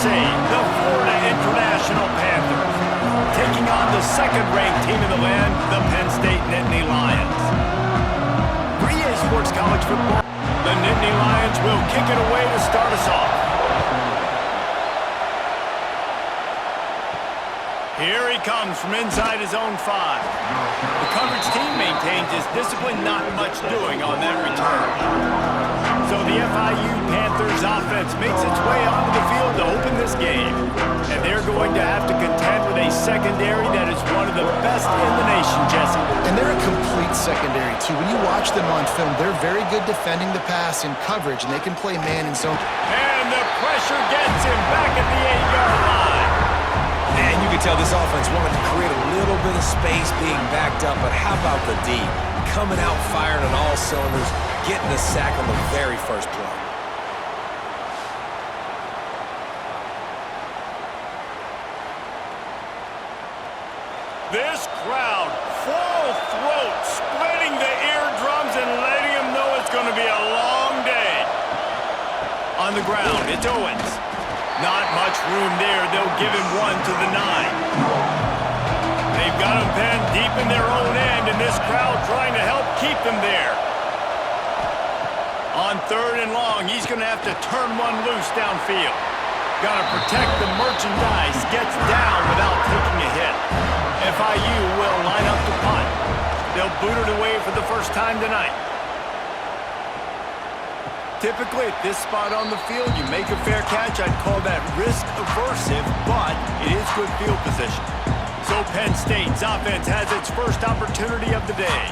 C, the Florida International Panthers, taking on the second-ranked team in the land, the Penn State Nittany Lions. 3A Sports College Football, the Nittany Lions will kick it away to start us off. Here he comes from inside his own 5. The coverage team maintains his discipline, not much doing on that return. So the FIU Panthers offense makes its way onto the field to open this game. And they're going to have to contend with a secondary that is one of the best in the nation, Jesse. And they're a complete secondary, too. When you watch them on film, they're very good defending the pass in coverage, and they can play man and zone. And the pressure gets him back at the 8-yard line. And you can tell this offense wanted to create a little bit of space being backed up, but how about the D? Coming out firing on all cylinders, getting the sack on the very first play. This crowd, full throat, splitting the eardrums and letting them know it's going to be a long day. On the ground, it's Owens. Not much room there. They'll give him 1 to the 9. They've got him penned deep in their own end, and this crowd trying to help keep them there. On 3rd and long, he's going to have to turn one loose downfield. Got to protect the merchandise. Gets down without taking a hit. FIU will line up to punt. They'll boot it away for the first time tonight. Typically, at this spot on the field, you make a fair catch. I'd call that risk-aversive, but it is good field position. So Penn State's offense has its first opportunity of the day.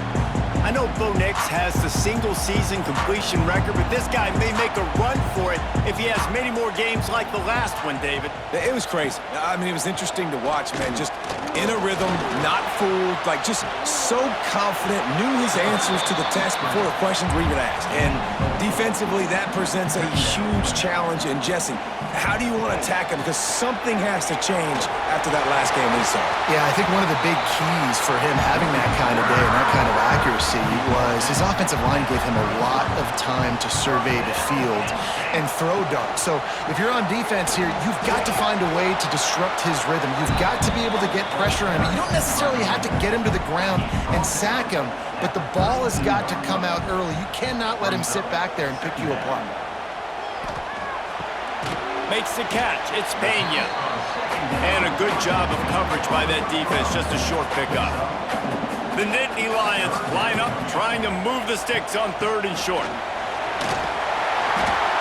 I know Bo Nix has the single-season completion record, but this guy may make a run for it if he has many more games like the last one, David. It was crazy. I mean, it was interesting to watch, man. Just in a rhythm, not fooled, like just so confident, knew his answers to the test before the questions were even asked. And defensively, that presents a huge challenge. And Jesse, how do you want to attack him? Because something has to change after that last game we saw. Yeah, I think one of the big keys for him having that kind of day and that kind of accuracy was his offensive line gave him a lot of time to survey the field and throw darts. So if you're on defense here, you've got to find a way to disrupt his rhythm. You've got to be able to get pressure on him. You don't necessarily have to get him to the ground and sack him, but the ball has got to come out early. You cannot let him sit back there and pick you apart. Makes the catch. It's Pena. And a good job of coverage by that defense. Just a short pickup. The Nittany Lions line up, trying to move the sticks on 3rd and short.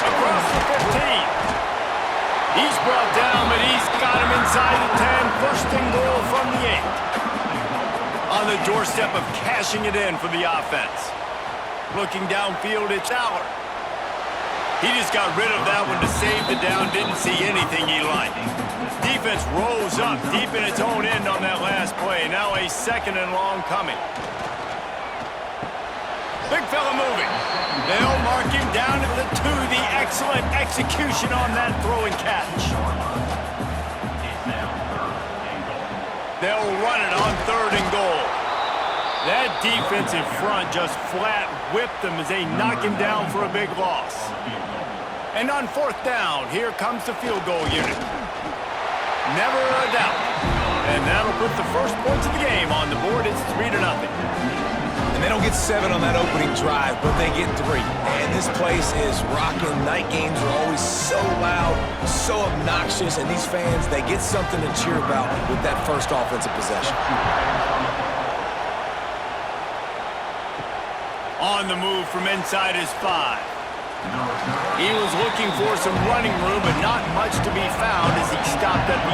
Across the 15. He's brought down, but he's got him inside the 10. First and goal from the 8. On the doorstep of cashing it in for the offense. Looking downfield, it's Aller. He just got rid of that one to save the down. Didn't see anything he liked. Defense rose up deep in its own end on that last play. Now a 2nd and long coming. Big fella moving. They'll mark him down at the 2. The excellent execution on that throw and catch. They'll run it on 3rd and goal. That defensive front just flat whipped them as they knock him down for a big loss. And on 4th down, here comes the field goal unit. Never a doubt. And that'll put the first points of the game on the board. It's 3-0. And they don't get 7 on that opening drive, but they get 3. And this place is rocking. Night games are always so loud, so obnoxious, and these fans, they get something to cheer about with that first offensive possession. On the move from inside his 5. He was looking for some running room, but not much to be found as he stopped at the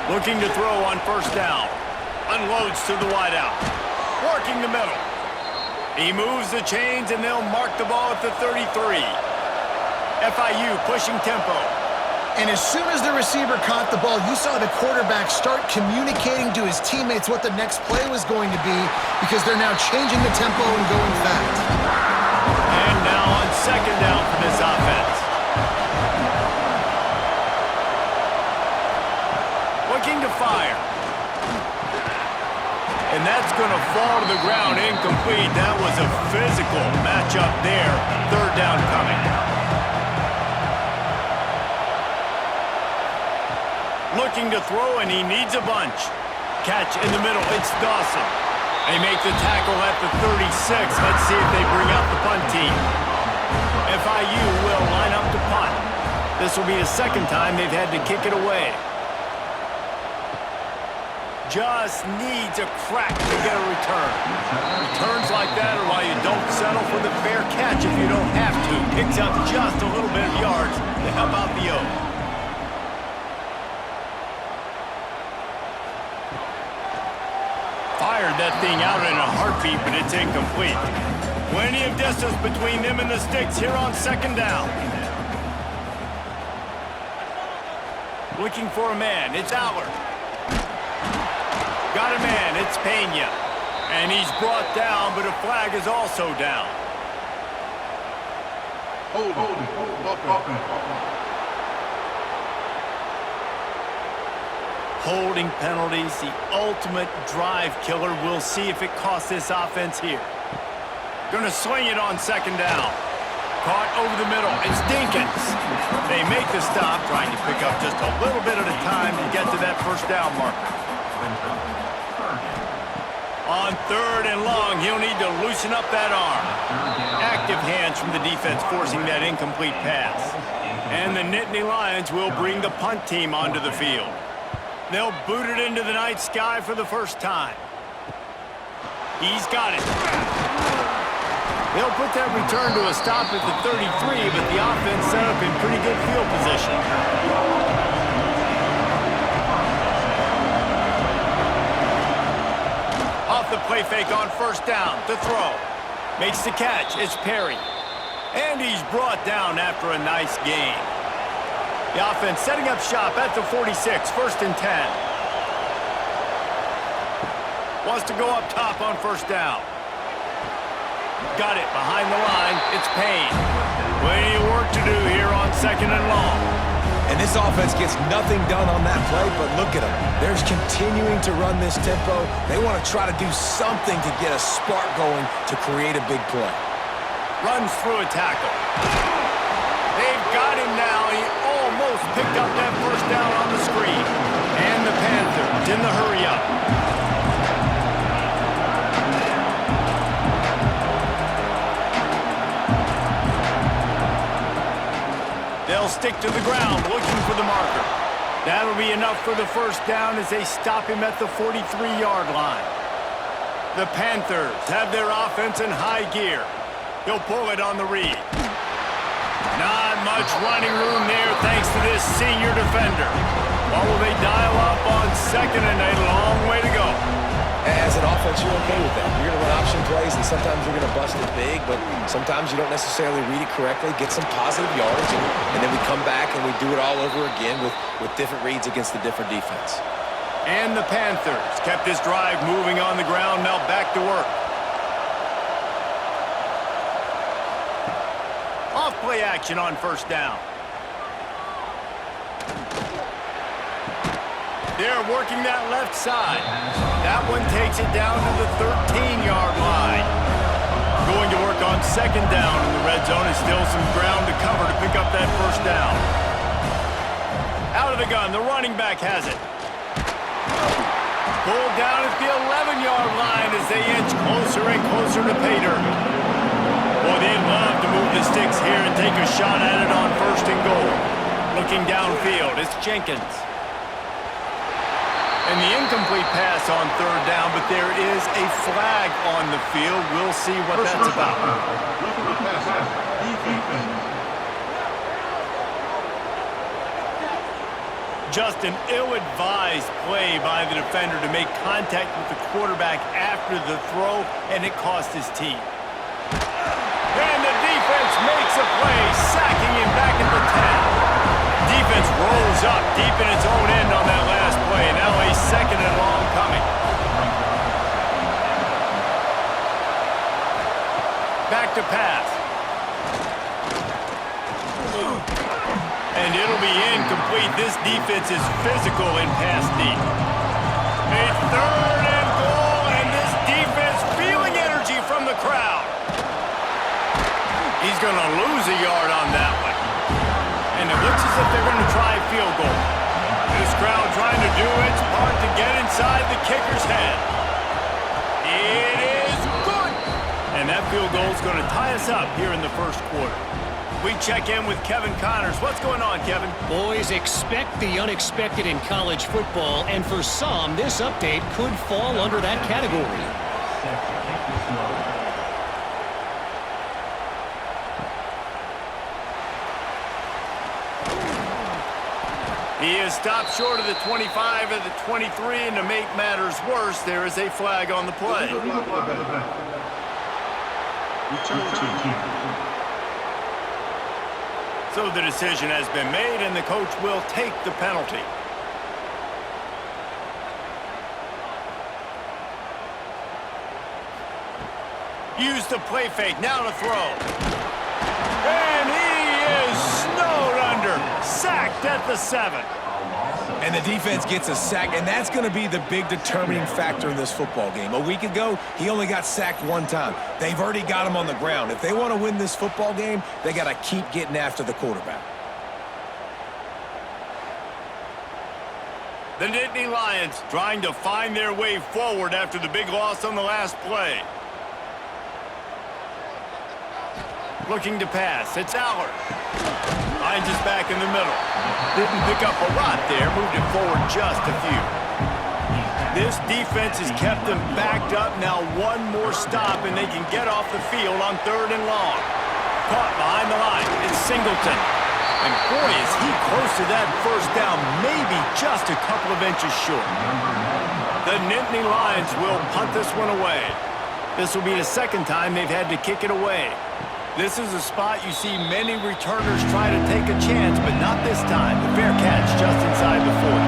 18. Looking to throw on 1st down. Unloads to the wideout. Working the middle. He moves the chains, and they'll mark the ball at the 33. FIU pushing tempo. And as soon as the receiver caught the ball, you saw the quarterback start communicating to his teammates what the next play was going to be because they're now changing the tempo and going fast. And now on 2nd down for this offense. Looking to fire. And that's going to fall to the ground incomplete. That was a physical matchup there. 3rd down coming. Looking to throw, and he needs a bunch. Catch in the middle. It's Dawson. They make the tackle at the 36. Let's see if they bring out the punt team. FIU will line up to punt. This will be the second time they've had to kick it away. Just needs a crack to get a return. Returns like that are why you don't settle for the fair catch if you don't have to. Picks up just a little bit of yards to help out the O. Fired that thing out in a heartbeat, but it's incomplete. Plenty of distance between them and the sticks here on second down. Looking for a man. It's Aller. Got a man. It's Pena. And he's brought down, but a flag is also down. Holding penalties, the ultimate drive killer. We'll see if it costs this offense here. Gonna swing it on second down. Caught over the middle. It's Dinkins. They make the stop, trying to pick up just a little bit at a time to get to that first down marker. On third and long, he'll need to loosen up that arm. Active hands from the defense forcing that incomplete pass. And the Nittany Lions will bring the punt team onto the field. They'll boot it into the night sky for the first time. He's got it. They'll put that return to a stop at the 33, but the offense set up in pretty good field position. Off the play fake on first down to throw. Makes the catch. It's Perry. And he's brought down after a nice gain. The offense setting up shop at the 46, first and 10. Wants to go up top on first down. Got it behind the line. It's Payne. Plenty of work to do here on second and long. And this offense gets nothing done on that play, but look at them. They're continuing to run this tempo. They want to try to do something to get a spark going to create a big play. Runs through a tackle. They've got him now. He almost picked up that first down on the screen. And the Panthers in the hurry-up. They'll stick to the ground looking for the marker. That'll be enough for the first down as they stop him at the 43-yard line. The Panthers have their offense in high gear. He'll pull it on the read. Not much running room there thanks to this senior defender. What will they dial up on second and a long way to go? As an offense, you're okay with that. You're going to run option plays, and sometimes you're going to bust it big, but sometimes you don't necessarily read it correctly, get some positive yards, and then we come back and we do it all over again with different reads against the different defense. And the Panthers kept this drive moving on the ground, now back to work. Off play action on first down. They're working that left side. That one takes it down to the 13-yard line. Going to work on second down in the red zone. Is still some ground to cover to pick up that first down. Out of the gun, the running back has it. Pulled down at the 11-yard line as they inch closer and closer to pay dirt. Boy, they'd love to move the sticks here and take a shot at it on first and goal. Looking downfield, it's Jenkins. And the incomplete pass on third down, but there is a flag on the field. We'll see what that's about. Just an ill-advised play by the defender to make contact with the quarterback after the throw, and it cost his team. And the defense makes a play, sacking him back at the 10. Defense rolls up deep in its own end on that last play. Now a second and long coming. Back to pass. And it'll be incomplete. This defense is physical in pass deep. A third and goal, and this defense feeling energy from the crowd. He's going to lose a yard on that one. And it looks as if they're going to try a field goal. This crowd trying to do its part to get inside the kicker's head. It is good. And that field goal is going to tie us up here in the first quarter. We check in with Kevin Connors. What's going on, Kevin? Boys, expect the unexpected in college football, and for some, this update could fall under that category. He is stopped short of the 25 at the 23, and to make matters worse, there is a flag on the play. So the decision has been made, and the coach will take the penalty. Use the play fake, now to throw. And he is snowed under, sacked at the 7. And the defense gets a sack, and that's going to be the big determining factor in this football game. A week ago, he only got sacked one time. They've already got him on the ground. If they want to win this football game, they got to keep getting after the quarterback. The Nittany Lions trying to find their way forward after the big loss on the last play. Looking to pass. It's Allard. Finds his back in the middle. Didn't pick up a lot there. Moved it forward just a few. This defense has kept them backed up. Now one more stop, and they can get off the field on 3rd and long. Caught behind the line. It's Singleton. And boy, is he close to that first down. Maybe just a couple of inches short. The Nittany Lions will punt this one away. This will be the second time they've had to kick it away. This is a spot you see many returners try to take a chance, but not this time. The fair catch just inside the 40.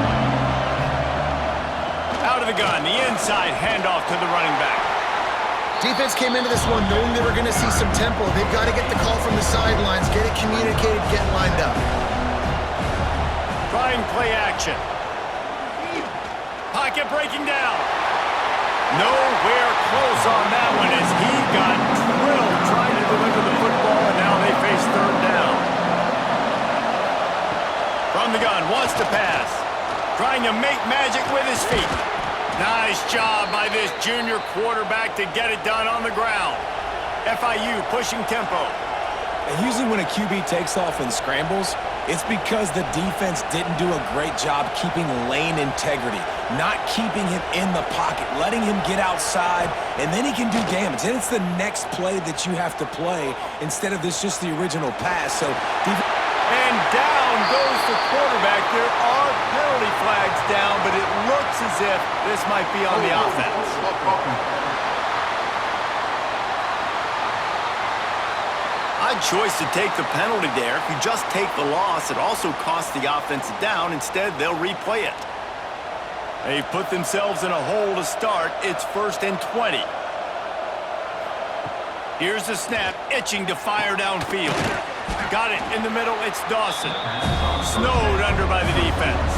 Out of the gun, the inside handoff to the running back. Defense came into this one knowing they were going to see some tempo. They've got to get the call from the sidelines, get it communicated, get lined up. Trying play action. Pocket breaking down. Nowhere close on that one as he got drilled trying to deliver the football, and now they face 3rd down. From the gun, wants to pass. Trying to make magic with his feet. Nice job by this junior quarterback to get it done on the ground. FIU pushing tempo. And usually when a QB takes off and scrambles, it's because the defense didn't do a great job keeping lane integrity, not keeping him in the pocket, letting him get outside, and then he can do damage. And it's the next play that you have to play instead of this just the original pass. So, and down goes the quarterback. There are penalty flags down, but it looks as if this might be on the offense. Odd choice to take the penalty there. If you just take the loss, it also costs the offense down. Instead, they'll replay it. They've put themselves in a hole to start. It's 1st and 20. Here's the snap, itching to fire downfield. Got it in the middle, it's Dawson. Snowed under by the defense.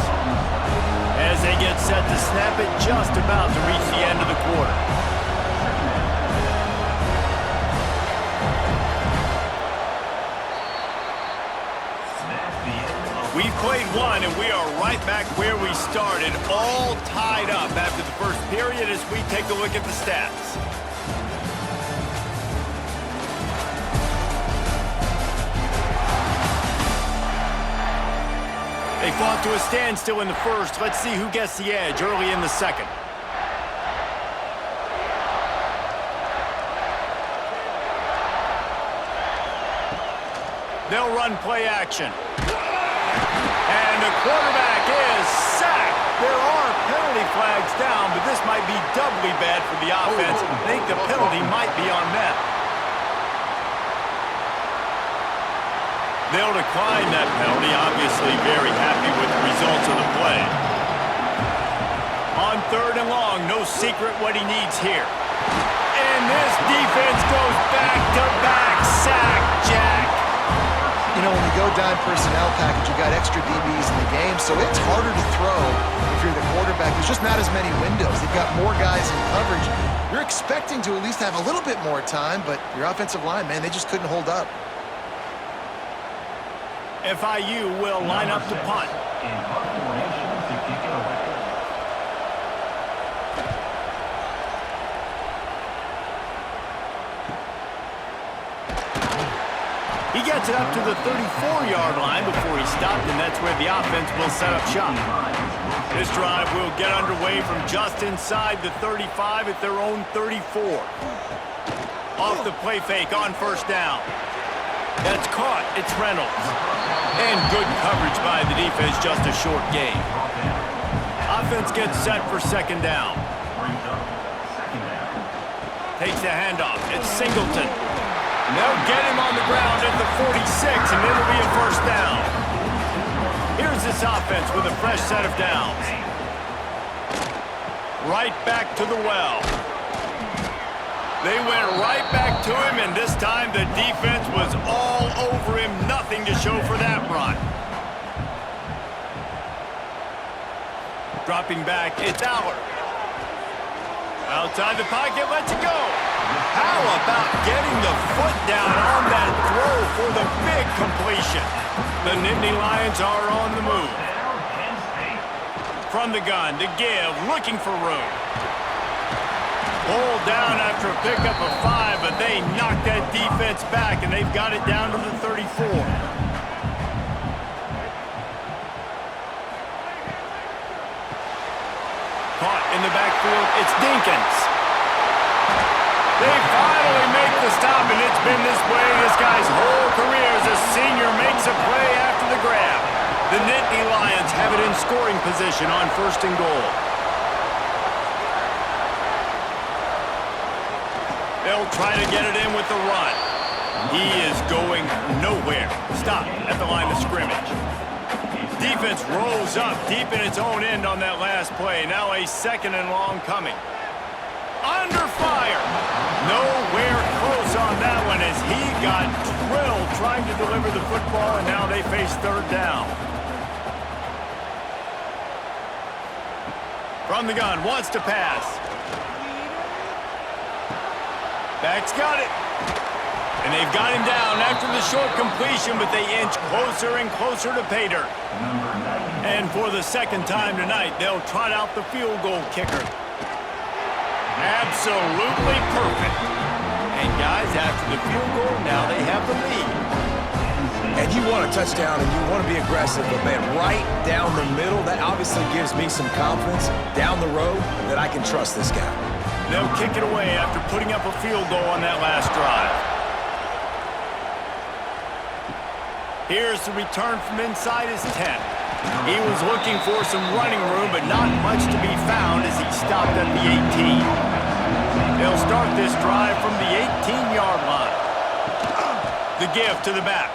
As they get set to snap it, just about to reach the end of the quarter. We've played one, and we are right back where we started, all tied up after the first period as we take a look at the stats. They fought to a standstill in the first. Let's see who gets the edge early in the second. They'll run play action. And the quarterback is sacked. There are penalty flags down, but this might be doubly bad for the offense. I think the penalty might be on them. They'll decline that penalty, obviously very happy with the results of the play. On 3rd and long, no secret what he needs here. And this defense goes back-to-back sack, Jack. You know, when you go dime personnel package, you got extra DBs in the game, so it's harder to throw if you're the quarterback. There's just not as many windows. They've got more guys in coverage. You're expecting to at least have a little bit more time, but your offensive line, man, they just couldn't hold up. FIU will line up to punt. He gets it up to the 34-yard line before he stopped, and that's where the offense will set up shop. This drive will get underway from just inside the 35 at their own 34. Off the play fake on first down. That's caught. It's Reynolds. And good coverage by the defense, just a short gain. Offense gets set for second down. Takes the handoff. It's Singleton. And they'll get him on the ground at the 46, and it'll be a first down. Here's this offense with a fresh set of downs. Right back to the well. They went right back to him, and this time the defense was all over him. Nothing to show for that run. Dropping back, it's Aller. Outside the pocket, lets it go. How about getting the foot down on that throw for the big completion? The Nittany Lions are on the move. From the gun, to give, looking for room. Pulled down after a pickup of 5, but they knocked that defense back, and they've got it down to the 34. Caught in the backfield, it's Dinkins. They finally make the stop, and it's been this way this guy's whole career as a senior makes a play after the grab. The Nittany Lions have it in scoring position on first and goal. They'll try to get it in with the run. He is going nowhere. Stop at the line of scrimmage. Defense rolls up deep in its own end on that last play. Now a second and long coming. Under fire. Nowhere close on that one as he got drilled trying to deliver the football, and now they face third down. From the gun, wants to pass. Back's got it. And they've got him down after the short completion, but they inch closer and closer to pay dirt. And for the second time tonight, they'll trot out the field goal kicker. Absolutely perfect. And guys, after the field goal, now they have the lead. And you want a touchdown and you want to be aggressive, but man, right down the middle, that obviously gives me some confidence down the road that I can trust this guy. They'll kick it away after putting up a field goal on that last drive. Here's the return from inside his 10. He was looking for some running room, but not much to be found as he stopped at the 18. They'll start this drive from the 18-yard line. The give to the back.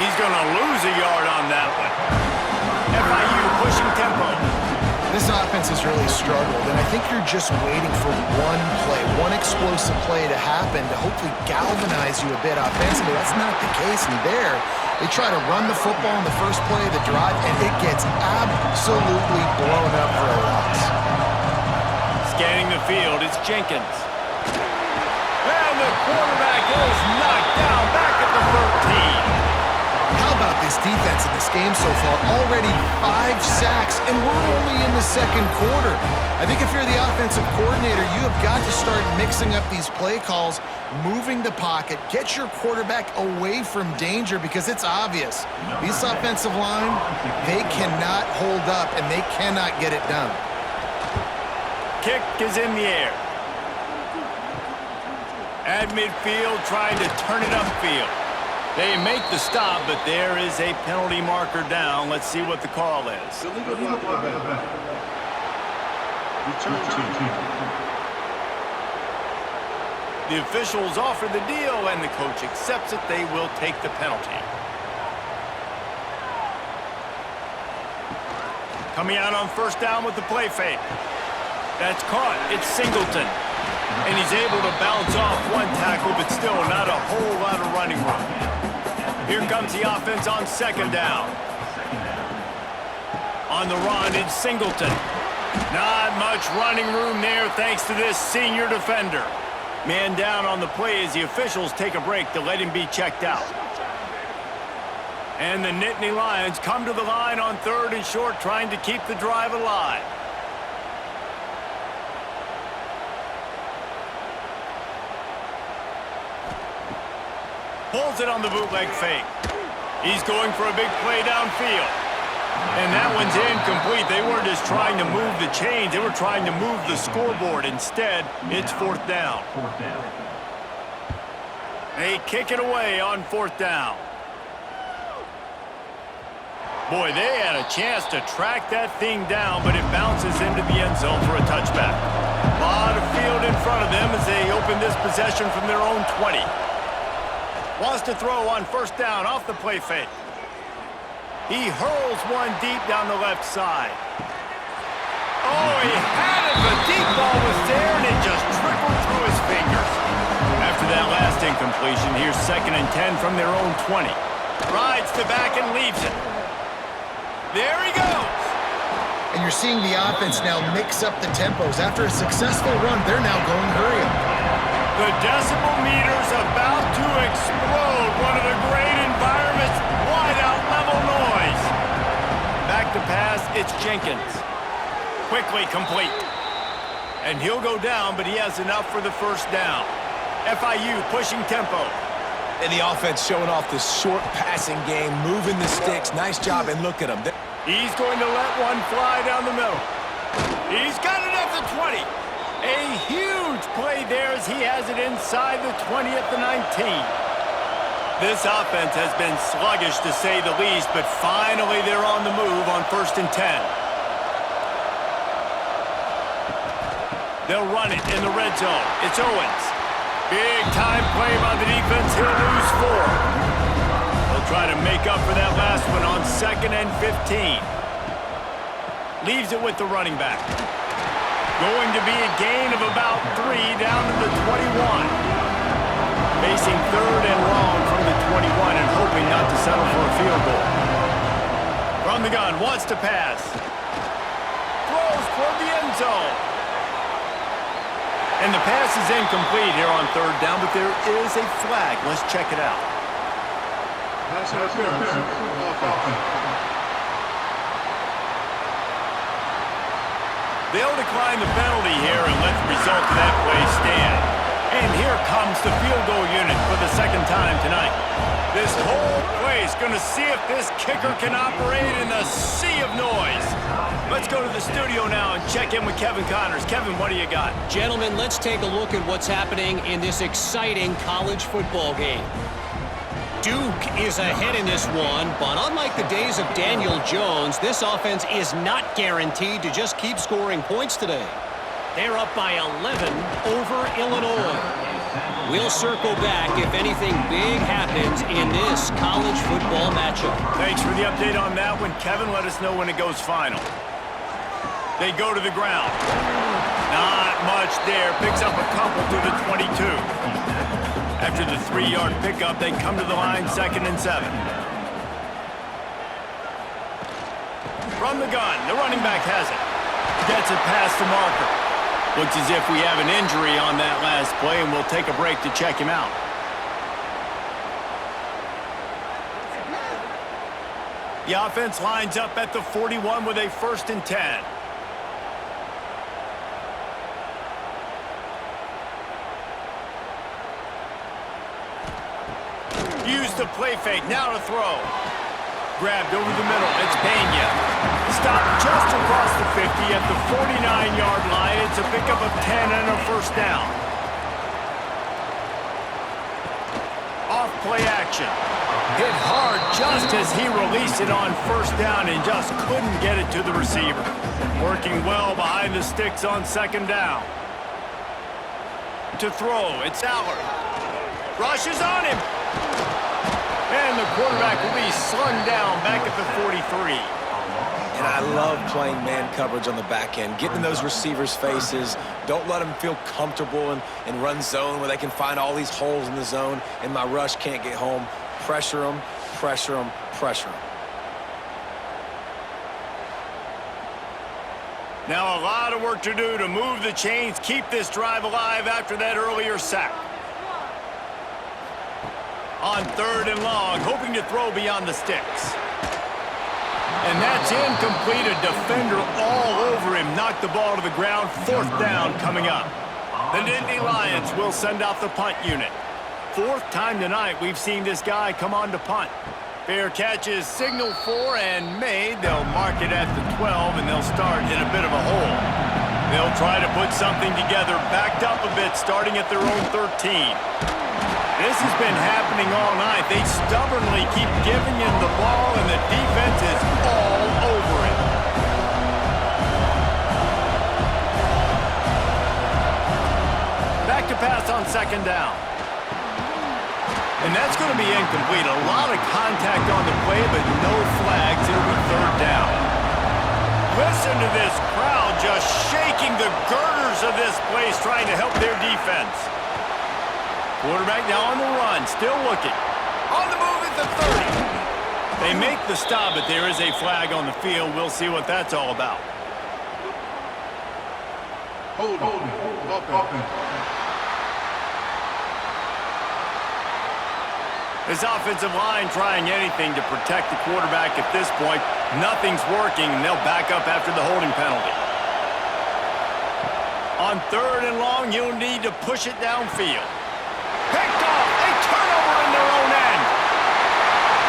He's going to lose a yard on that one. FIU pushing tempo. This offense has really struggled, and I think you're just waiting for one play, one explosive play to happen to hopefully galvanize you a bit offensively. That's not the case, and there, they try to run the football in the first play of the drive, and it gets absolutely blown up for a loss. Scanning the field, it's Jenkins. And the quarterback is knocked down back at the 13. How about this defense in this game so far? Already 5 sacks, and we're only in the second quarter. I think if you're the offensive coordinator, you have got to start mixing up these play calls, moving the pocket, get your quarterback away from danger because it's obvious. This offensive line, they cannot hold up, and they cannot get it done. Kick is in the air. At midfield, trying to turn it upfield. They make the stop, but there is a penalty marker down. Let's see what the call is. The officials offer the deal, and the coach accepts it. They will take the penalty. Coming out on first down with the play fake. That's caught. It's Singleton. And he's able to bounce off one tackle, but still not a whole lot of running room. Here comes the offense on second down. On the run, it's Singleton. Not much running room there thanks to this senior defender. Man down on the play as the officials take a break to let him be checked out. And the Nittany Lions come to the line on 3rd and short, trying to keep the drive alive. Pulls it on the bootleg fake. He's going for a big play downfield. And that one's incomplete. They weren't just trying to move the chains. They were trying to move the scoreboard. Instead, it's 4th down. They kick it away on 4th down. Boy, they had a chance to track that thing down, but it bounces into the end zone for a touchback. A lot of field in front of them as they open this possession from their own 20. Wants to throw on 1st down off the play fake. He hurls one deep down the left side. Oh, he had it. The deep ball was there, and it just trickled through his fingers. After that last incompletion, here's 2nd and 10 from their own 20. Rides to back and leaves it. There he goes. And you're seeing the offense now mix up the tempos. After a successful run, they're now going hurry up. The decibel meter's about to explode. One of the great environments, wide out level noise. Back to pass, it's Jenkins. Quickly complete. And he'll go down, but he has enough for the 1st down. FIU pushing tempo. And the offense showing off this short passing game, moving the sticks. Nice job, and look at him. He's going to let one fly down the middle. He's got it at the 20. A huge play there as he has it inside the 20 at the 19. This offense has been sluggish to say the least, but finally they're on the move on 1st and 10. They'll run it in the red zone. It's Owens. Big time play by the defense. He'll lose 4. They'll try to make up for that last one on 2nd and 15. Leaves it with the running back. Going to be a gain of about 3 down to the 21. Facing 3rd and long from the 21 and hoping not to settle for a field goal. From the gun, wants to pass. Throws toward the end zone. And the pass is incomplete here on 3rd down, but there is a flag. Let's check it out. They'll decline the penalty here and let the result of that play stand. And here comes the field goal unit for the 2nd time tonight. This whole play is going to see if this kicker can operate in the sea of noise. Let's go to the studio now and check in with Kevin Connors. Kevin, what do you got? Gentlemen, let's take a look at what's happening in this exciting college football game. Duke is ahead in this one, but unlike the days of Daniel Jones, this offense is not guaranteed to just keep scoring points today. They're up by 11 over Illinois. We'll circle back if anything big happens in this college football matchup. Thanks for the update on that one, Kevin. Let us know when it goes final. They go to the ground. Not much there. Picks up a couple to the 22. After the 3-yard pickup, they come to the line 2nd and 7. From the gun, the running back has it. Gets it past the marker. Looks as if we have an injury on that last play, and we'll take a break to check him out. The offense lines up at the 41 with a 1st and 10. Use the play fake, now to throw. Grabbed over the middle, it's Pena. Stopped just across the 50 at the 49-yard line. It's a pickup of 10 and a 1st down. Off play action. Hit hard just as he released it on 1st down and just couldn't get it to the receiver. Working well behind the sticks on 2nd down. To throw, it's Allard. Rushes on him. And the quarterback will be slung down back at the 43. And I love playing man coverage on the back end, getting in those receivers' faces. Don't let them feel comfortable in run zone where they can find all these holes in the zone and my rush can't get home. Pressure them, pressure them, pressure them. Now a lot of work to do to move the chains, keep this drive alive after that earlier sack. On 3rd and long, hoping to throw beyond the sticks. And that's incomplete. A defender all over him. Knocked the ball to the ground. 4th down coming up. The Nittany Lions will send out the punt unit. 4th time tonight we've seen this guy come on to punt. Fair catch is signaled for and made. They'll mark it at the 12, and they'll start in a bit of a hole. They'll try to put something together, backed up a bit, starting at their own 13. This has been happening all night. They stubbornly keep giving him the ball, and the defense is all over it. Back to pass on 2nd down. And that's going to be incomplete. A lot of contact on the play, but no flags. It'll be 3rd down. Listen to this crowd just shaking the girders of this place, trying to help their defense. Quarterback now on the run, still looking. On the move at the 30. They make the stop, but there is a flag on the field. We'll see what that's all about. Hold on. This offensive line trying anything to protect the quarterback at this point. Nothing's working, and they'll back up after the holding penalty. On 3rd and long, you'll need to push it downfield. Picked off, a turnover in their own end.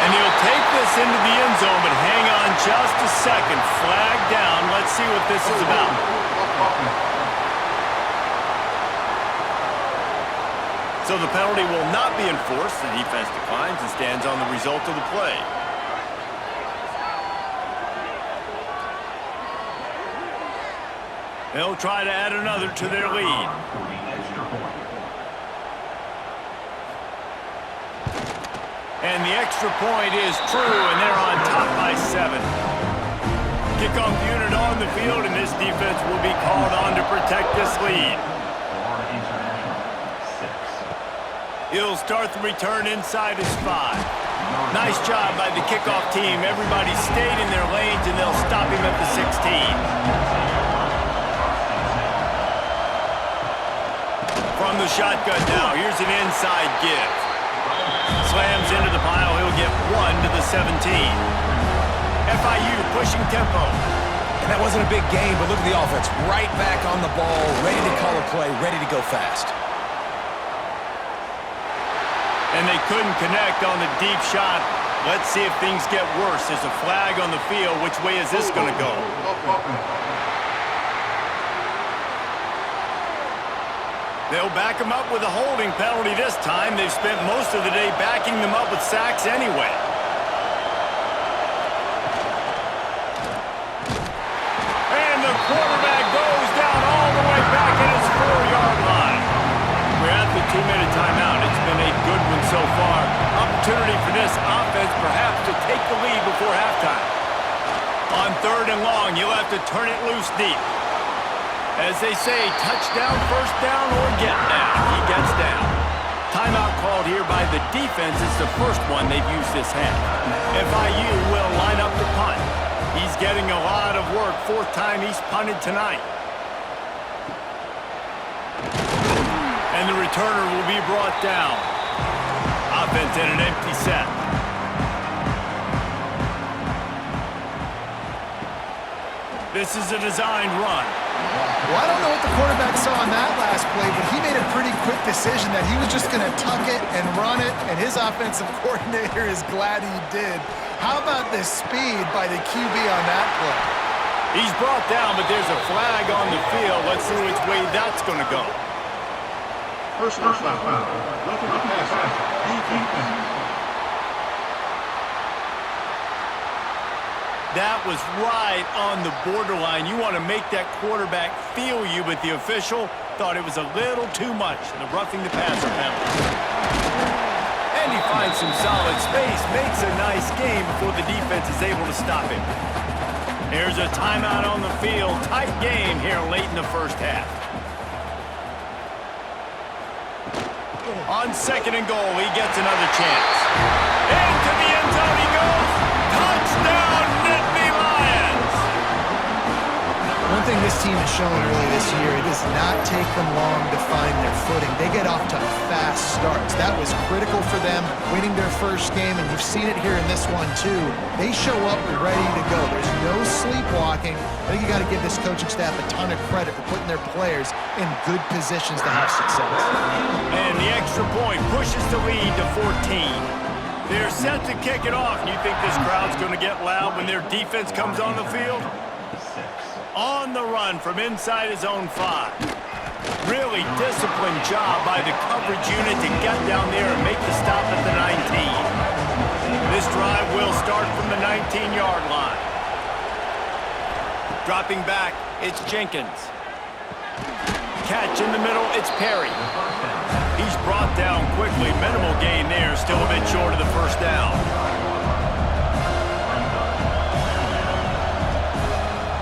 And he'll take this into the end zone, but hang on just a second. Flag down. Let's see what this is about. So the penalty will not be enforced. The defense declines and stands on the result of the play. They'll try to add another to their lead. And the extra point is true, and they're on top by 7. Kickoff unit on the field, and this defense will be called on to protect this lead. He'll start the return inside his 5. Nice job by the kickoff team. Everybody stayed in their lanes, and they'll stop him at the 16. From the shotgun now, here's an inside give. Slams into the pile, he'll get 1 to the 17. FIU pushing tempo. And that wasn't a big game, but look at the offense. Right back on the ball, ready to call a play, ready to go fast. And they couldn't connect on the deep shot. Let's see if things get worse. There's a flag on the field. Which way is this going to go? They'll back him up with a holding penalty this time. They've spent most of the day backing them up with sacks anyway. And the quarterback goes down all the way back at his 4-yard line. We're at the 2-minute timeout. It's been a good one so far. Opportunity for this offense perhaps to take the lead before halftime. On 3rd and long, you'll have to turn it loose deep. As they say, touchdown, 1st down, or get down. He gets down. Timeout called here by the defense. It's the first one they've used this half. FIU will line up to punt. He's getting a lot of work. 4th time he's punted tonight. And the returner will be brought down. Offense in an empty set. This is a designed run. Well, I don't know what the quarterback saw on that last play, but he made a pretty quick decision that he was just going to tuck it and run it, and his offensive coordinator is glad he did. How about the speed by the QB on that play? He's brought down, but there's a flag on the field. Let's see which way that's going to go. First down. Looking to pass. Defense. That was right on the borderline. You want to make that quarterback feel you, but the official thought it was a little too much. The roughing the passer penalty. And he finds some solid space, makes a nice game before the defense is able to stop him. Here's a timeout on the field. Tight game here late in the first half. On 2nd and goal, he gets another chance. Into the end zone he goes. Touchdown, Nittany Lions! One thing this team team has shown early this year, it does not take them long to find their footing. They get off to fast starts. That was critical for them winning their first game, and you've seen it here in this one too. They show up ready to go. There's no sleepwalking. I think you got to give this coaching staff a ton of credit for putting their players in good positions to have success. And the extra point pushes the lead to 14. They're set to kick it off. You think this crowd's going to get loud when their defense comes on the field? On the run from inside his own 5. Really disciplined job by the coverage unit to get down there and make the stop at the 19. This drive will start from the 19-yard line. Dropping back, it's Jenkins. Catch in the middle, it's Perry. He's brought down quickly. Minimal gain there, still a bit short of the first down.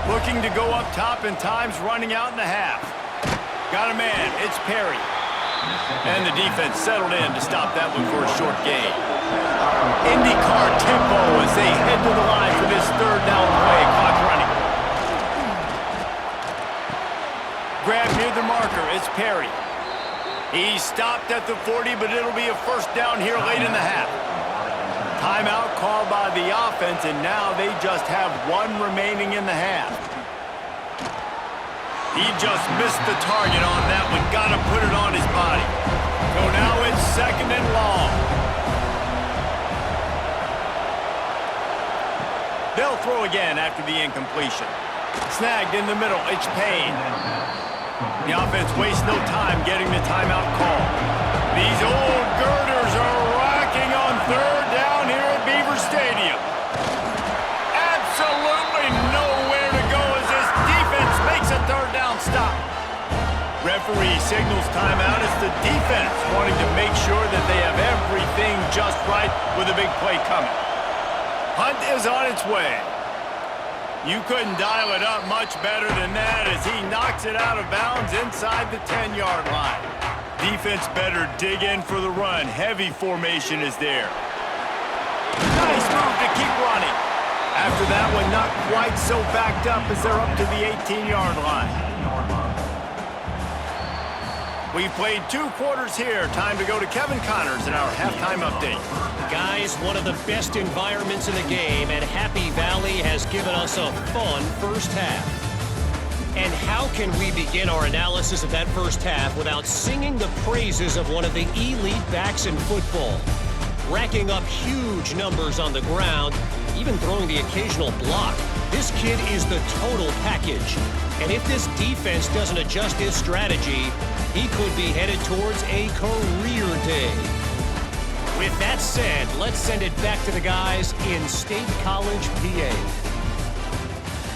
Looking to go up top, and time's running out in the half. Got a man, it's Perry. And the defense settled in to stop that one for a short gain. IndyCar tempo as they head to the line for this third down play. Clock running. Grab near the marker, it's Perry. He stopped at the 40, but it'll be a first down here late in the half. Timeout called by the offense, and now they just have one remaining in the half. He just missed the target on that one. Got to put it on his body. So now it's second and long. They'll throw again after the incompletion. Snagged in the middle, it's Payne. The offense wastes no time getting the timeout call. These old girders are rocking on third down here at Beaver Stadium. Absolutely nowhere to go as this defense makes a third down stop. Referee signals timeout as the defense wanting to make sure that they have everything just right with a big play coming. Hunt is on its way. You couldn't dial it up much better than that as he knocks it out of bounds inside the 10-yard line. Defense better dig in for the run. Heavy formation is there. Nice move to keep running. After that one, not quite so backed up as they're up to the 18-yard line. We've played 2 quarters here. Time to go to Kevin Connors in our halftime update. Guys, one of the best environments in the game, and Happy Valley has given us a fun first half. And how can we begin our analysis of that first half without singing the praises of one of the elite backs in football? Racking up huge numbers on the ground, even throwing the occasional block. This kid is the total package. And if this defense doesn't adjust his strategy, he could be headed towards a career day. With that said, let's send it back to the guys in State College, PA.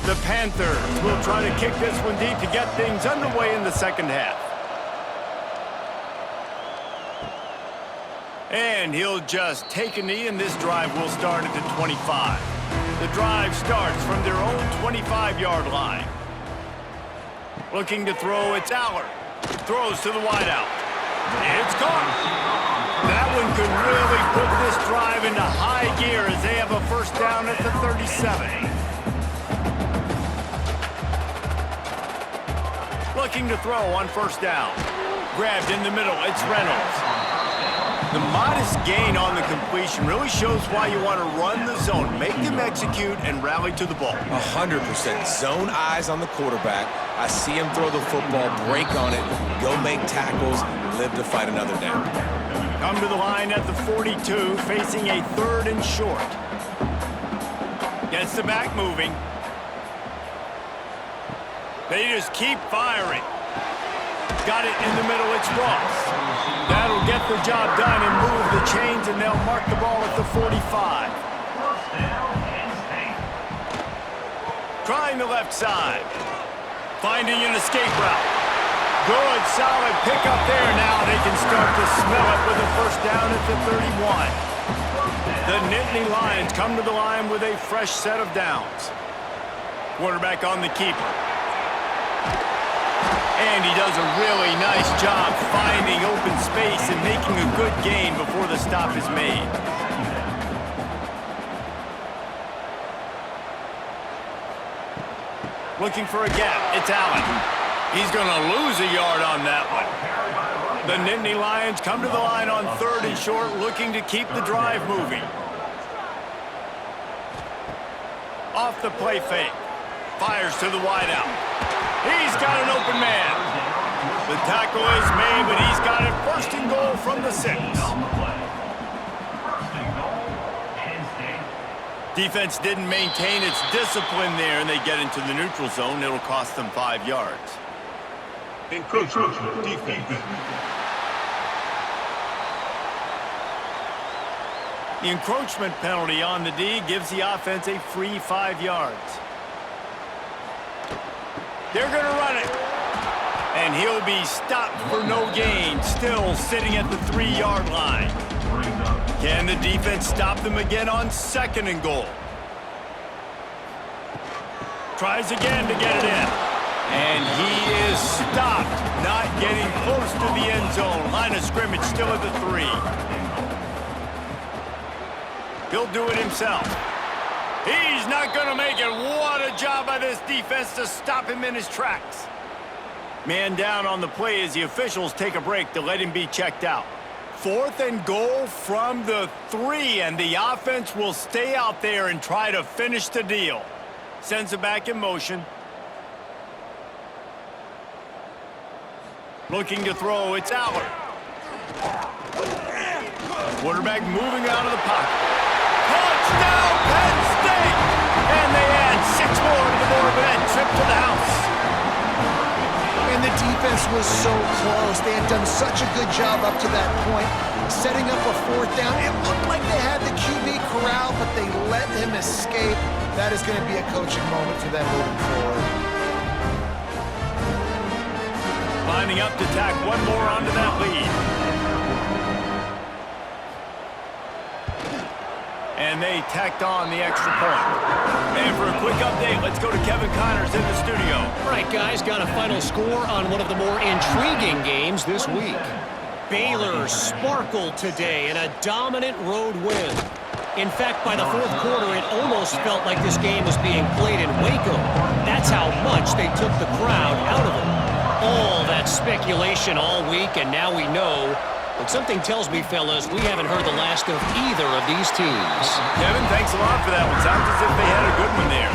The Panthers will try to kick this one deep to get things underway in the second half. And he'll just take a knee, and this drive will start at the 25. The drive starts from their own 25-yard line. Looking to throw, it's Aller. Throws to the wideout. It's caught. That one could really put this drive into high gear as they have a first down at the 37. Looking to throw on first down. Grabbed in the middle, it's Reynolds. The modest gain on the completion really shows why you want to run the zone, make them execute, and rally to the ball. 100%. Zone eyes on the quarterback. I see him throw the football, break on it, go make tackles, live to fight another down. Come to the line at the 42, facing a third and short. Gets the back moving. They just keep firing. Got it in the middle, it's Ross. That'll get the job done and move the chains, and they'll mark the ball at the 45. Trying the left side. Finding an escape route. Good, solid pickup there. Now they can start to smell it with a first down at the 31. The Nittany Lions come to the line with a fresh set of downs. Quarterback on the keeper. And he does a really nice job finding open space and making a good gain before the stop is made. Looking for a gap. It's Allen. He's going to lose a yard on that one. The Nittany Lions come to the line on 3rd and short, looking to keep the drive moving. Off the play fake. Fires to the wideout. He's got an open man. The tackle is made, but he's got it 1st and goal from the 6. Defense didn't maintain its discipline there, and they get into the neutral zone. It'll cost them 5 yards. Encroachment defense. The encroachment penalty on the D gives the offense a free 5 yards. They're going to run it. And he'll be stopped for no gain, still sitting at the 3-yard line. Can the defense stop them again on 2nd and goal? Tries again to get it in. And he is stopped, not getting close to the end zone. Line of scrimmage still at the 3. He'll do it himself. He's not going to make it. What a job by this defense to stop him in his tracks. Man down on the play as the officials take a break to let him be checked out. 4th and goal from the 3, and the offense will stay out there and try to finish the deal. Sends it back in motion. Looking to throw, it's Aller. Quarterback moving out of the pocket. Touchdown, Penn State! And they add 6 more to the board with that trip to the house. And the defense was so close. They had done such a good job up to that point, setting up a 4th down. It looked like they had the QB corral, but they let him escape. That is going to be a coaching moment for them moving forward. Lining up to tack one more onto that lead. And they tacked on the extra point. And for a quick update, let's go to Kevin Connors in the studio. All right, guys, got a final score on one of the more intriguing games this week. Baylor sparkled today in a dominant road win. In fact, by the 4th quarter, it almost felt like this game was being played in Waco. That's how much they took the crowd out of it. All that speculation all week, and now we know. But something tells me, fellas, we haven't heard the last of either of these teams. Kevin, thanks a lot for that one. Sounds as if they had a good one there.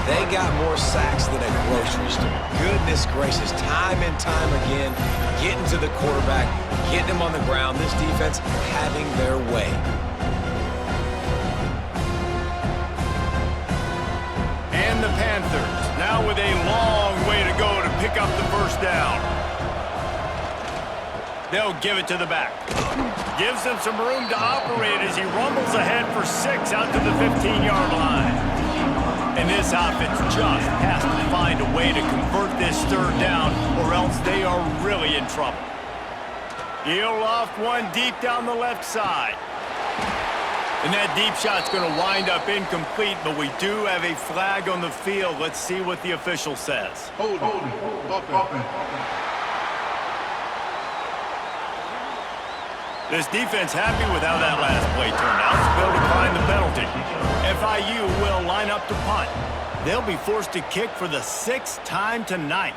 They got more sacks than a grocery store. Goodness gracious, time and time again, getting to the quarterback, getting him on the ground. This defense having their way. And the Panthers, now with a long way to go to pick up the 1st down. They'll give it to the back. Gives him some room to operate as he rumbles ahead for 6 out to the 15-yard line. And this offense just has to find a way to convert this 3rd down, or else they are really in trouble. He'll loft one deep down the left side. And that deep shot's going to wind up incomplete, but we do have a flag on the field. Let's see what the official says. Hold offense. This defense happy with how that last play turned out. They'll decline the penalty. FIU will line up to punt. They'll be forced to kick for the 6th time tonight.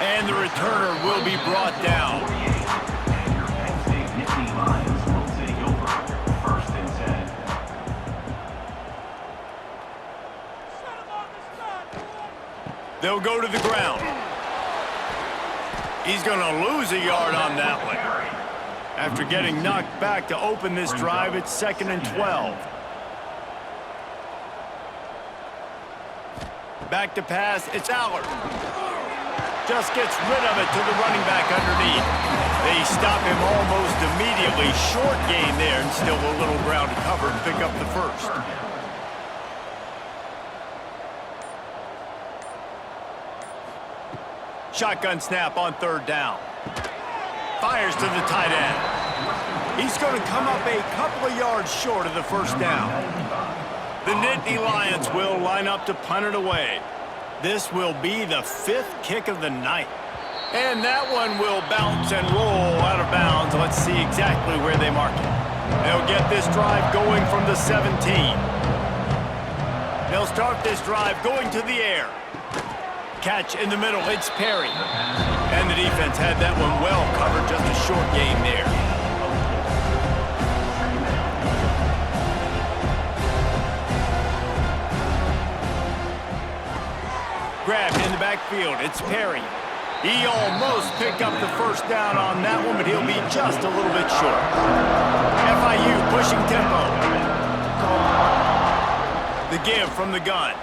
And the returner will be brought down. They'll go to the ground. He's going to lose a yard on that one. After getting knocked back to open this drive, it's 2nd and 12. Back to pass, it's Aller. Just gets rid of it to the running back underneath. They stop him almost immediately. Short gain there, and still a little ground to cover and pick up the 1st. Shotgun snap on 3rd down. Fires to the tight end. He's going to come up a couple of yards short of the 1st down. The Nittany Lions will line up to punt it away. This will be the 5th kick of the night. And that one will bounce and roll out of bounds. Let's see exactly where they mark it. They'll get this drive going from the 17. They'll start this drive going to the air. Catch in the middle, it's Perry. And the defense had that one well covered, just a short gain there. Grab in the backfield, it's Perry. He almost picked up the first down on that one, but he'll be just a little bit short. FIU pushing tempo. The give from the gun.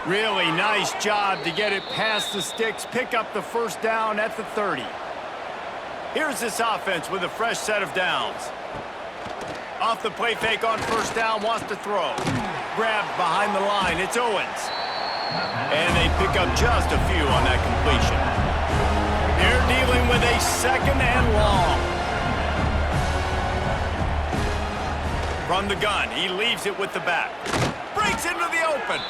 Really nice job to get it past the sticks, pick up the first down at the 30. Here's this offense with a fresh set of downs. Off the play fake on first down, wants to throw. Grabbed behind the line, it's Owens. And they pick up just a few on that completion. They're dealing with a second and long. From the gun, he leaves it with the back. Breaks into the open.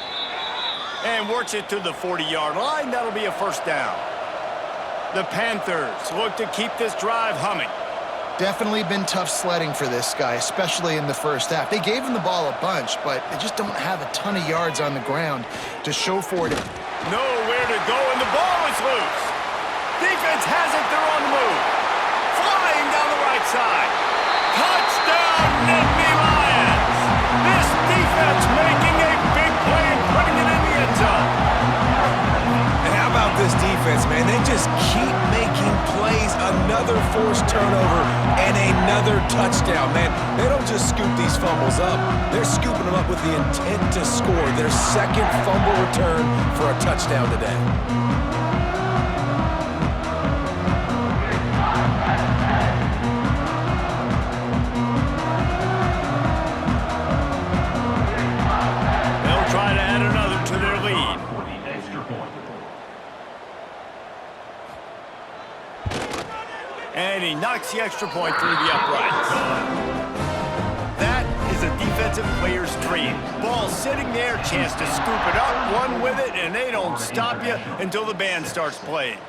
And works it to the 40-yard line. That'll be a first down. The Panthers look to keep this drive humming. Definitely been tough sledding for this guy, especially in the first half. They gave him the ball a bunch, but they just don't have a ton of yards on the ground to show for it. Nowhere to go, and the ball is loose. Defense has it, they're on the move. Flying down the right side. Touchdown, Nittany Lions! This defense making a big play and putting it in the end zone. And how about this defense, man? They just keep making plays. Another forced turnover and another touchdown, man. They don't just scoop these fumbles up. They're scooping them up with the intent to score. Their second fumble return for a touchdown today. They'll try to add another to their lead. And he knocks the extra point through the uprights. That is a defensive player's dream. Ball sitting there, chance to scoop it up, run with it, and they don't stop you until the band starts playing.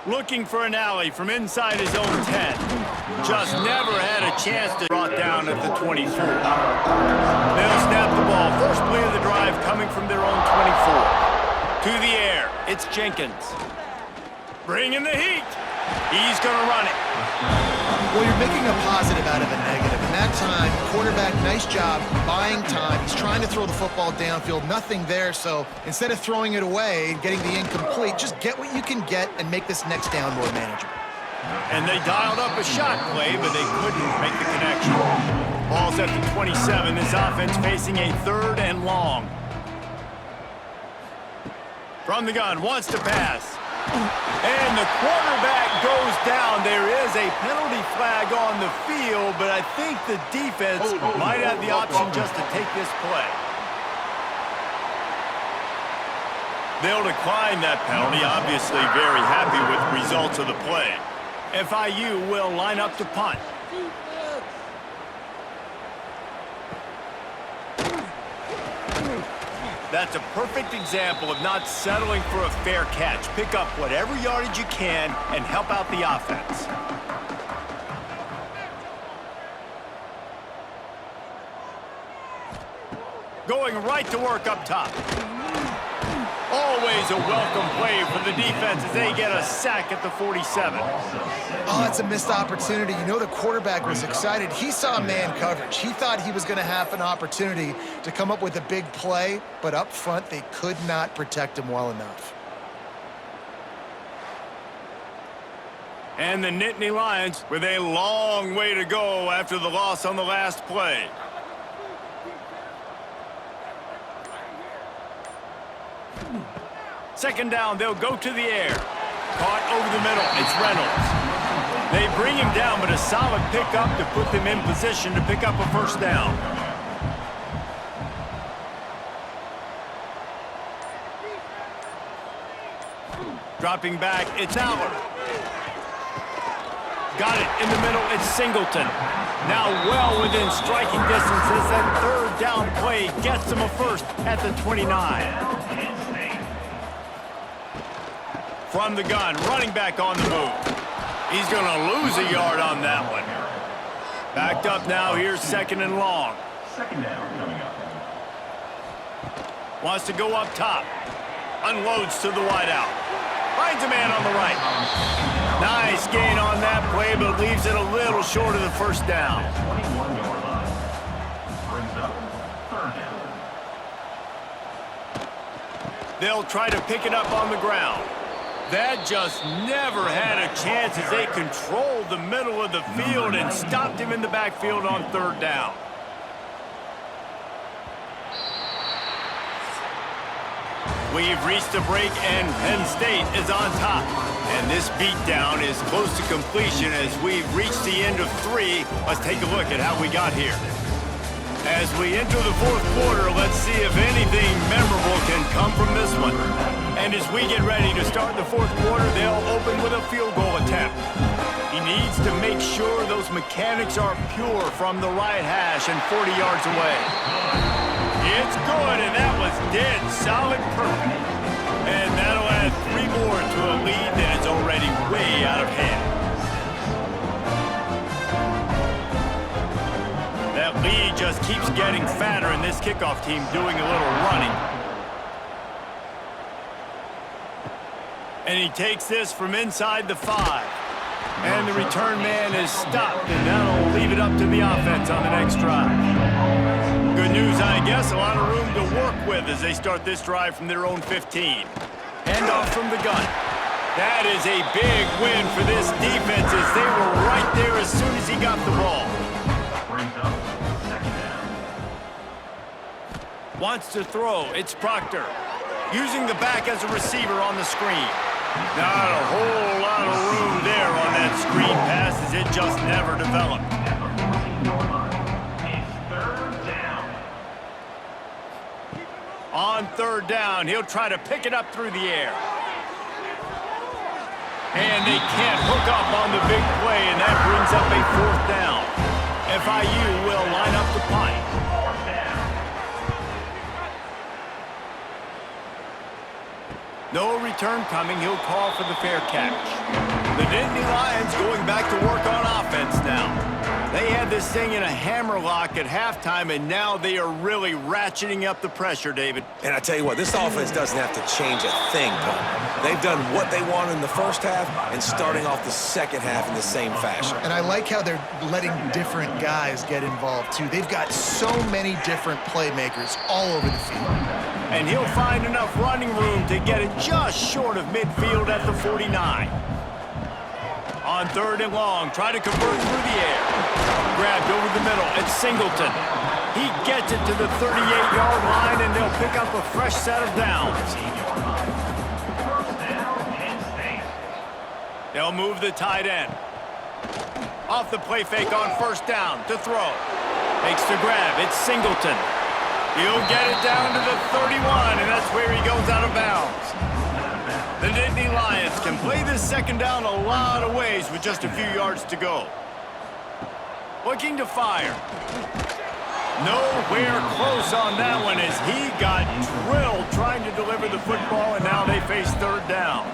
Looking for an alley from inside his own 10. Just never had a chance to brought down at the 24. They'll snap the ball. First play of the drive coming from their own 24. To the air, it's Jenkins. Bringing the heat. He's going to run it. Well, you're making a positive out of a negative. And that time, quarterback, nice job, buying time. He's trying to throw the football downfield. Nothing there, so instead of throwing it away and getting the incomplete, just get what you can get and make this next down more manageable. And they dialed up a shot play, but they couldn't make the connection. Ball's at the 27. This offense facing a third and long. From the gun, wants to pass. And the quarterback goes down. There is a penalty flag on the field, but I think the defense might have the option just to take this play. They'll decline that penalty, obviously very happy with the results of the play. FIU will line up to punt. That's a perfect example of not settling for a fair catch. Pick up whatever yardage you can and help out the offense. Going right to work up top. Always a welcome play for the defense as they get a sack at the 47. Oh, that's a missed opportunity. You know the quarterback was excited. He saw man coverage. He thought he was going to have an opportunity to come up with a big play, but up front they could not protect him well enough. And the Nittany Lions with a long way to go after the loss on the last play. Second down, they'll go to the air. Caught over the middle, it's Reynolds. They bring him down, but a solid pickup to put them in position to pick up a first down. Dropping back, it's Aller. Got it in the middle, it's Singleton. Now well within striking distance as that third down play gets them a first at the 29. From the gun, running back on the move. He's going to lose a yard on that one. Backed up now, here's second and long. Second down coming up. Wants to go up top. Unloads to the wideout. Finds a man on the right. Nice gain on that play, but leaves it a little short of the first down. 21-yard line. Brings up third down. They'll try to pick it up on the ground. That just never had a chance as they controlled the middle of the field and stopped him in the backfield on third down. We've reached a break, and Penn State is on top. And this beatdown is close to completion as we've reached the end of 3. Let's take a look at how we got here. As we enter the fourth quarter, let's see if anything memorable can come from this one. And as we get ready to start the fourth quarter, they'll open with a field goal attempt. He needs to make sure those mechanics are pure from the right hash and 40 yards away. It's good, and that was dead solid perfect. And that'll add 3 more to a lead that is already way out of hand. That lead just keeps getting fatter, and this kickoff team doing a little running. And he takes this from inside the 5. And the return man is stopped, and that'll leave it up to the offense on the next drive. Good news, I guess, a lot of room to work with as they start this drive from their own 15. Handoff from the gun. That is a big win for this defense as they were right there as soon as he got the ball. Brings up second down. Wants to throw. It's Proctor. Using the back as a receiver on the screen. Not a whole lot of room there on that screen pass as it just never developed. On third down, he'll try to pick it up through the air. And they can't hook up on the big play, and that brings up a fourth down. FIU will line up the punt. No return coming. He'll call for the fair catch. The Nittany Lions going back to work on offense now. They had this thing in a hammerlock at halftime, and now they are really ratcheting up the pressure, David. And I tell you what, this offense doesn't have to change a thing, Paul. They've done what they wanted in the first half and starting off the second half in the same fashion. And I like how they're letting different guys get involved, too. They've got so many different playmakers all over the field. And he'll find enough running room to get it just short of midfield at the 49. On third and long, try to convert through the air. Grabbed over the middle, it's Singleton. He gets it to the 38-yard line, and they'll pick up a fresh set of downs. They'll move the tight end. Off the play fake on first down to throw. Makes the grab, it's Singleton. He'll get it down to the 31, and that's where he goes out of bounds. The Nittany Lions can play this second down a lot of ways with just a few yards to go. Looking to fire. Nowhere close on that one as he got drilled trying to deliver the football, and now they face third down.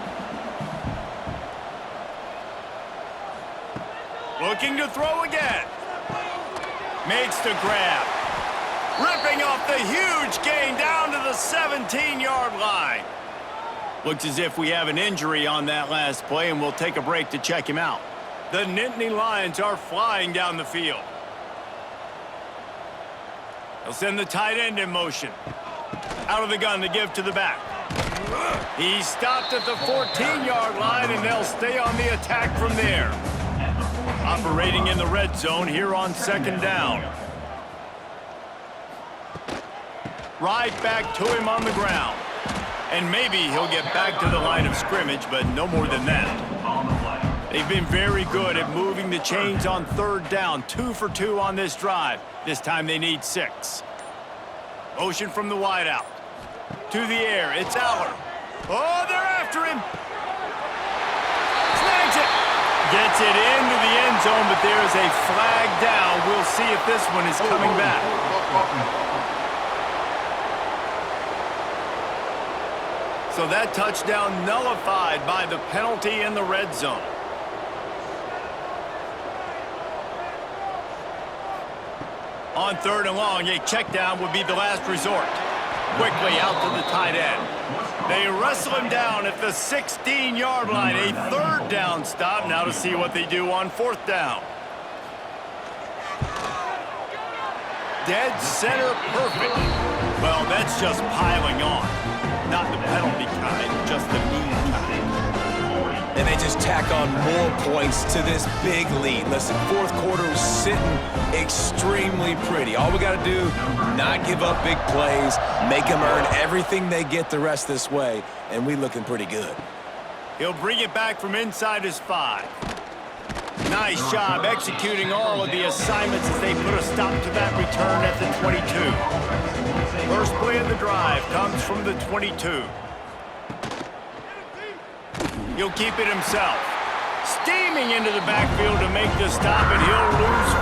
Looking to throw again. Makes the grab. Ripping off the huge gain down to the 17-yard line. Looks as if we have an injury on that last play, and we'll take a break to check him out. The Nittany Lions are flying down the field. They'll send the tight end in motion. Out of the gun to give to the back. He stopped at the 14-yard line, and they'll stay on the attack from there. Operating in the red zone here on second down. Right back to him on the ground. And maybe he'll get back to the line of scrimmage, but no more than that. They've been very good at moving the chains on third down. 2 for 2 on this drive. This time they need 6. Motion from the wideout. To the air, it's Aller. Oh, they're after him. Snags it. Gets it into the end zone, but there is a flag down. We'll see if this one is coming back. So that touchdown nullified by the penalty in the red zone. On third and long, a check down would be the last resort. Quickly out to the tight end. They wrestle him down at the 16-yard line. A third down stop. Now to see what they do on fourth down. Dead center perfect. Well, that's just piling on. Not the penalty kind, just the mean kind. And they just tack on more points to this big lead. Listen, fourth quarter was sitting extremely pretty. All we got to do, not give up big plays, make them earn everything they get the rest this way, and we looking pretty good. He'll bring it back from inside his 5. Nice job executing all of the assignments as they put a stop to that return at the 22. First play of the drive comes from the 22. He'll keep it himself. Steaming into the backfield to make the stop, and he'll lose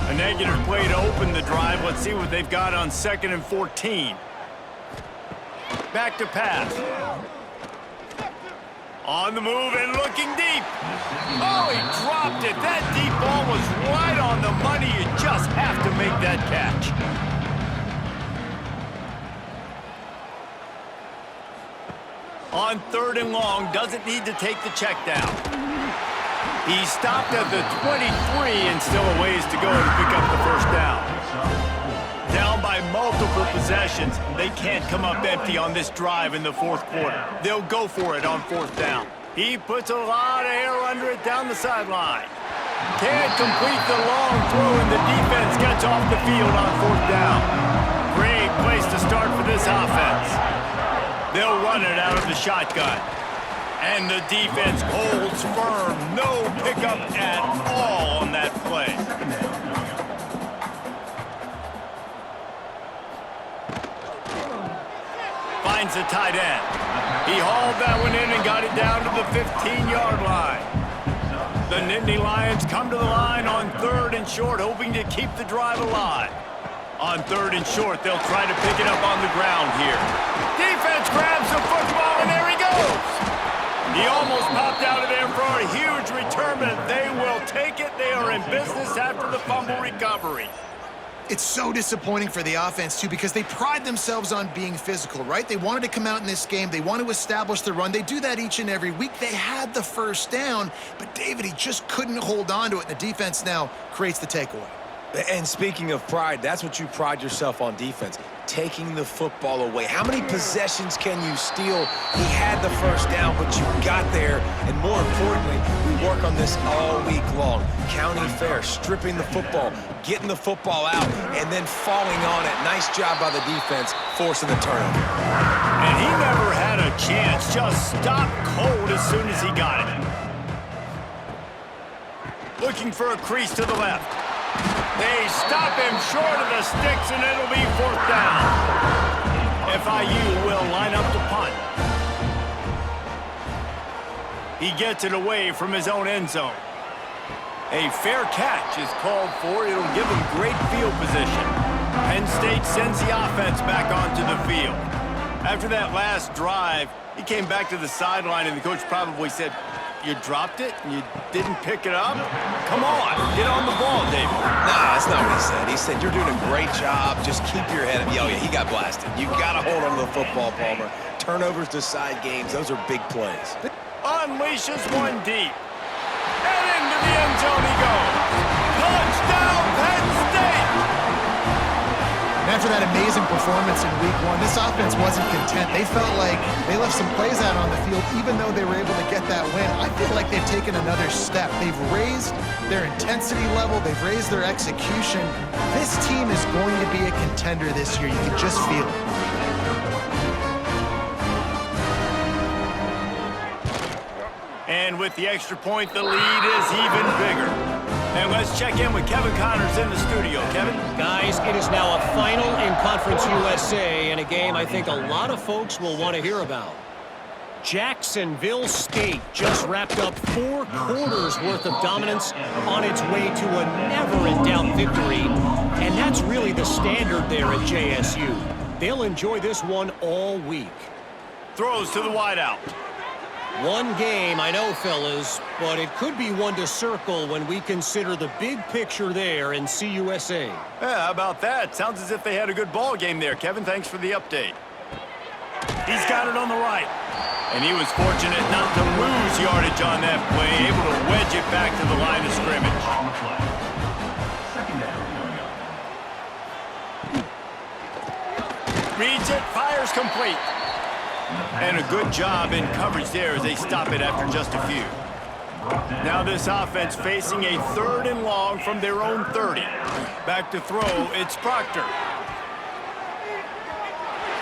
4. A negative play to open the drive. Let's see what they've got on 2nd and 14. Back to pass. On the move and looking deep. Oh, he dropped it. That deep ball was right on the money. You just have to make that catch. On 3rd and long, doesn't need to take the check down. He stopped at the 23 and still a ways to go to pick up the first down. Down by multiple possessions. They can't come up empty on this drive in the fourth quarter. They'll go for it on 4th down. He puts a lot of air under it down the sideline. Can't complete the long throw, and the defense gets off the field on 4th down. Great place to start for this offense. They'll run it out of the shotgun. And the defense holds firm. No pickup at all on that play. Finds the tight end. He hauled that one in and got it down to the 15-yard line. The Nittany Lions come to the line on 3rd and short, hoping to keep the drive alive. On 3rd and short, they'll try to pick it up on the ground here. Defense grabs the football, and there he goes. He almost popped out of there for a huge return, but they will take it. They are in business after the fumble recovery. It's so disappointing for the offense, too, because they pride themselves on being physical, right? They wanted to come out in this game. They want to establish the run. They do that each and every week. They had the first down, but David, he just couldn't hold on to it, and the defense now creates the takeaway. And speaking of pride, that's what you pride yourself on defense, taking the football away. How many possessions can you steal? He had the first down, but you got there. And more importantly, we work on this all week long. County fair, stripping the football, getting the football out, and then falling on it. Nice job by the defense, forcing the turnover. And he never had a chance, just stopped cold as soon as he got it. Looking for a crease to the left. They stop him short of the sticks, and it'll be 4th down. FIU will line up to punt. He gets it away from his own end zone. A fair catch is called for. It'll give him great field position. Penn State sends the offense back onto the field. After that last drive, he came back to the sideline, and the coach probably said, "You dropped it? You didn't pick it up? Come on, get on the ball, David." Nah, that's not what he said. He said, "You're doing a great job. Just keep your head up." Oh, yeah, he got blasted. You got to hold on to the football, Palmer. Turnovers decide games. Those are big plays. Unleashes one deep. And into the end zone he goes. Touchdown, Penn State! After that amazing performance in Week 1, this offense wasn't content. They felt like they left some plays out on the field, even though they were able to get that win. I feel like they've taken another step. They've raised their intensity level. They've raised their execution. This team is going to be a contender this year. You can just feel it. And with the extra point, the lead is even bigger. And let's check in with Kevin Connors in the studio. Kevin? Guys, it is now a final in Conference USA in a game I think a lot of folks will want to hear about. Jacksonville State just wrapped up 4 quarters worth of dominance on its way to a never-in-doubt victory. And that's really the standard there at JSU. They'll enjoy this one all week. Throws to the wideout. One game, I know, fellas, but it could be one to circle when we consider the big picture there in CUSA. Yeah, how about that? Sounds as if they had a good ball game there, Kevin. Thanks for the update. He's got it on the right. And he was fortunate not to lose yardage on that play, able to wedge it back to the line of scrimmage. On the play. Second down coming up. Reads it, fires complete. And a good job in coverage there as they stop it after just a few. Now this offense facing a 3rd and long from their own 30. Back to throw, it's Proctor.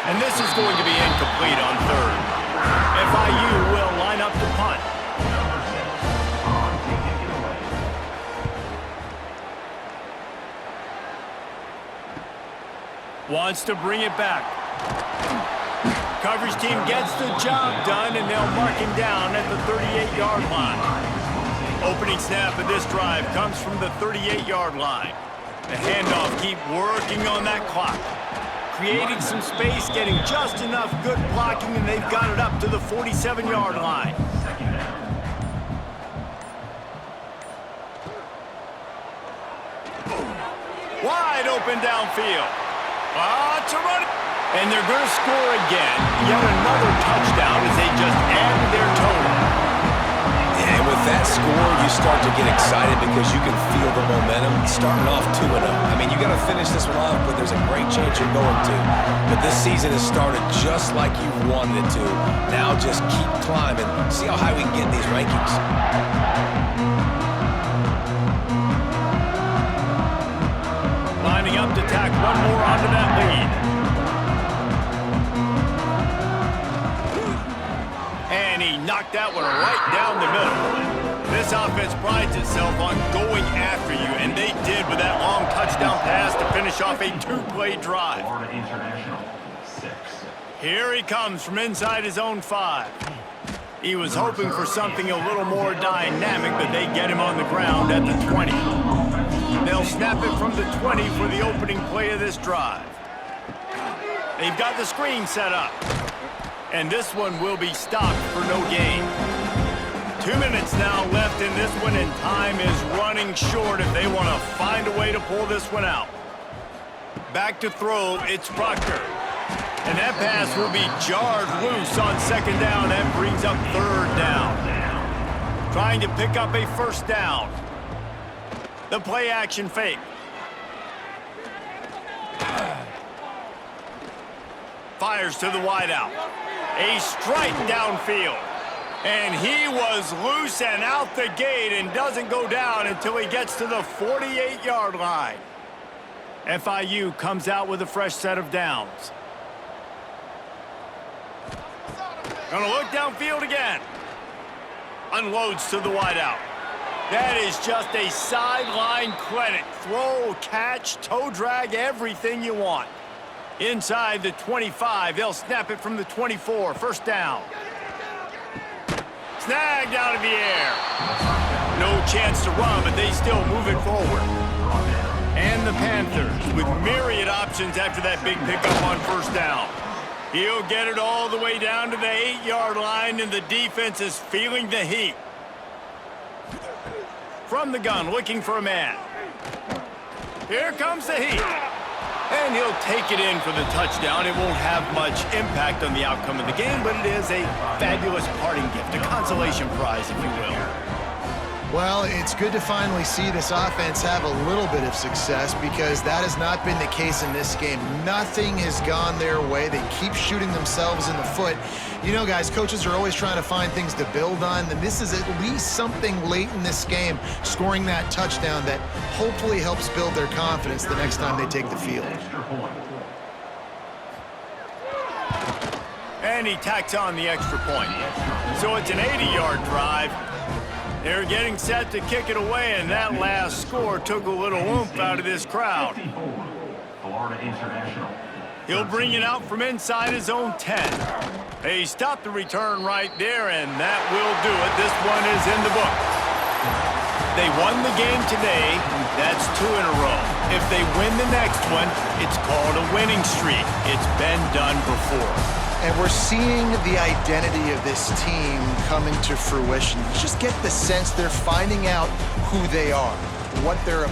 And this is going to be incomplete on 3rd. FIU will line up to punt. Wants to bring it back. Coverage team gets the job done, and they'll mark him down at the 38-yard line. Opening snap of this drive comes from the 38-yard line. The handoff keep working on that clock. Creating some space, getting just enough good blocking, and they've got it up to the 47-yard line. Wide open downfield. To run. And they're going to score again. Yet another touchdown as they just added their total. And with that score, you start to get excited because you can feel the momentum starting off 2-0. I mean, you got to finish this one off, but there's a great chance you're going to. But this season has started just like you wanted it to. Now just keep climbing. See how high we can get in these rankings. Lining up to tack one more onto that lead. And he knocked that one right down the middle. This offense prides itself on going after you, and they did with that long touchdown pass to finish off a 2-play drive. Florida International, 6. Here he comes from inside his own 5. He was hoping for something a little more dynamic, but they get him on the ground at the 20. They'll snap it from the 20 for the opening play of this drive. They've got the screen set up. And this one will be stopped for no gain. 2 minutes now left in this one, and time is running short if they want to find a way to pull this one out. Back to throw, it's Proctor. And that pass will be jarred loose on 2nd down. That brings up 3rd down. Trying to pick up a 1st down. The play action fake. Fires to the wideout. A strike downfield. And he was loose and out the gate and doesn't go down until he gets to the 48-yard line. FIU comes out with a fresh set of downs. Gonna look downfield again. Unloads to the wideout. That is just a sideline clinic. Throw, catch, toe drag, everything you want. Inside the 25, they'll snap it from the 24. 1st down. Snagged out of the air. No chance to run, but they still move it forward. And the Panthers with myriad options after that big pickup on 1st down. He'll get it all the way down to the 8-yard line, and the defense is feeling the heat. From the gun, looking for a man. Here comes the heat. And he'll take it in for the touchdown. It won't have much impact on the outcome of the game, but it is a fabulous parting gift, a consolation prize, if you will. Well, it's good to finally see this offense have a little bit of success because that has not been the case in this game. Nothing has gone their way. They keep shooting themselves in the foot. You know, guys, coaches are always trying to find things to build on, and this is at least something late in this game, scoring that touchdown that hopefully helps build their confidence the next time they take the field. And he tacks on the extra point. So it's an 80-yard drive. They're getting set to kick it away, and that last score took a little oomph out of this crowd. Florida International. He'll bring it out from inside his own 10. They stopped the return right there, and that will do it. This one is in the books. They won the game today. That's 2 in a row. If they win the next one, it's called a winning streak. It's been done before. And we're seeing the identity of this team coming to fruition. You just get the sense they're finding out who they are, what they're about.